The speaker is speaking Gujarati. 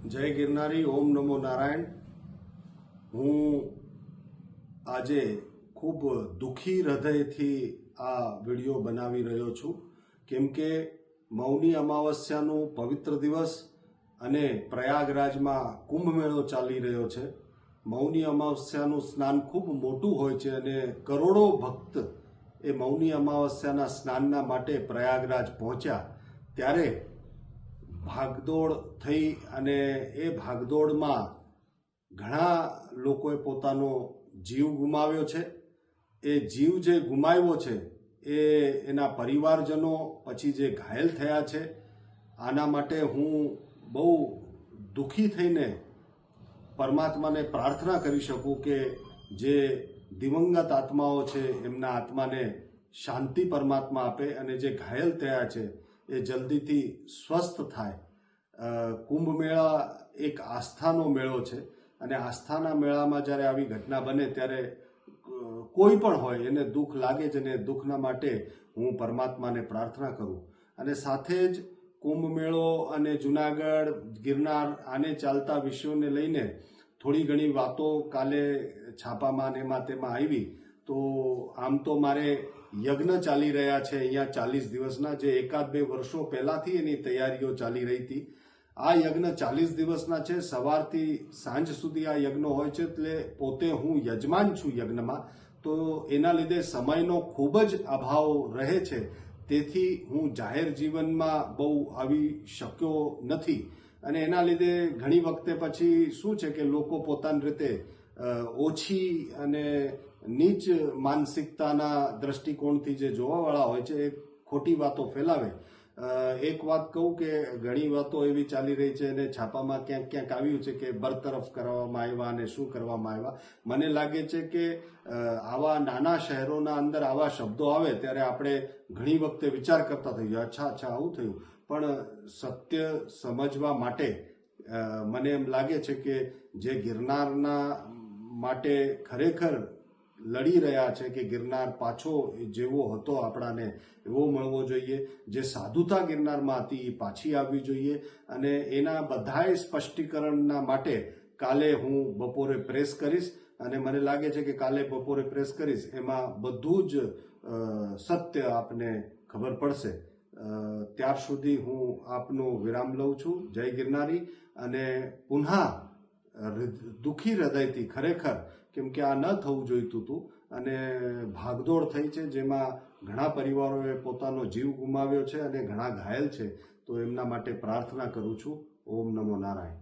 જય ગિરનારી, ઓમ નમો નારાયણ। હું આજે ખૂબ દુઃખી હૃદયથી આ વિડીયો બનાવી રહ્યો છું, કેમ કે મૌની અમાવસ્યાનું પવિત્ર દિવસ અને પ્રયાગરાજમાં કુંભ મેળો ચાલી રહ્યો છે। મૌની અમાવસ્યાનું સ્નાન ખૂબ મોટું હોય છે અને કરોડો ભક્ત એ મૌની અમાવસ્યાના સ્નાનના માટે પ્રયાગરાજ પહોંચ્યા। ત્યારે ભાગદોડ થઈ અને એ ભાગદોડમાં ઘણા લોકોએ પોતાનો જીવ ગુમાવ્યો છે। એ જીવ જે ગુમાવ્યો છે એ એના પરિવારજનો પછી જે ઘાયલ થયા છે, આના માટે હું બહુ દુઃખી થઈને પરમાત્માને પ્રાર્થના કરી શકું કે જે દિવંગત આત્માઓ છે એમના આત્માને શાંતિ પરમાત્મા આપે અને જે ઘાયલ થયા છે એ જલ્દીથી સ્વસ્થ થાય। કુંભ મેળા એક આસ્થાનો મેળો છે અને આસ્થાના મેળામાં જ્યારે આવી ઘટના બને ત્યારે કોઈ પણ હોય એને દુઃખ લાગે જ, અને દુઃખના માટે હું પરમાત્માને પ્રાર્થના કરું। અને સાથે જ કુંભ મેળો અને જુનાગઢ, ગિરનાર આને ચાલતા વિષયોને લઈને થોડી ઘણી વાતો કાલે છાપામાં ને એમાં તેમાં આવી। તો આમ તો મારે યજ્ઞ ચાલી રહ્યા છે અહીંયા 40 દિવસના, જે એકાદ બે વર્ષો પહેલાથી એની તૈયારીઓ ચાલી રહી હતી। આ યજ્ઞ 40 દિવસના છે, સવારથી સાંજ સુધી આ યજ્ઞ હોય છે, એટલે પોતે હું યજમાન છું યજ્ઞમાં, તો એના લીધે સમયનો ખૂબ જ અભાવ રહે છે। તેથી હું જાહેર જીવનમાં બહુ આવી શક્યો નથી અને એના લીધે ઘણી વખતે પછી શું છે કે લોકો પોતાની રીતે ઓછી અને નીચ માનસિકતાના દ્રષ્ટિકોણથી જે જોવાવાળા હોય છે એ ખોટી વાતો ફેલાવે। એક વાત કહું કે ઘણી વાતો એવી ચાલી રહી છે અને છાપામાં ક્યાંક ક્યાંક આવ્યું છે કે બરતરફ કરવામાં આવ્યા અને શું કરવામાં આવ્યા। મને લાગે છે કે આવા નાના શહેરોના અંદર આવા શબ્દો આવે ત્યારે આપણે ઘણી વખતે વિચાર કરતા થઈએ, અચ્છા આવું થયું, પણ સત્ય સમજવા માટે મને એમ લાગે છે કે જે ગિરનારના માટે ખરેખર લડી રહ્યા છે કે ગિરનાર પાછો જેવો હતો આપણાને એવો મળવો જોઈએ, જે સાધુતા ગિરનારમાં હતી એ પાછી આવવી જોઈએ। અને એના બધાય સ્પષ્ટીકરણના માટે કાલે હું બપોરે પ્રેસ કરીશ અને મને લાગે છે કે કાલે બપોરે પ્રેસ કરીશ એમાં બધું જ સત્ય આપને ખબર પડશે। ત્યાર સુધી હું આપનો વિરામ લઉં છું। જય ગિરનારી। અને પુનઃ દુઃખી હૃદયથી ખરેખર, કેમ કે આ ન થવું જોઈતું હતું અને ભાગદોડ થઈ છે જેમાં ઘણા પરિવારોએ પોતાનો જીવ ગુમાવ્યો છે અને ઘણા ઘાયલ છે, તો એમના માટે પ્રાર્થના કરું છું। ઓમ નમો નારાયણ।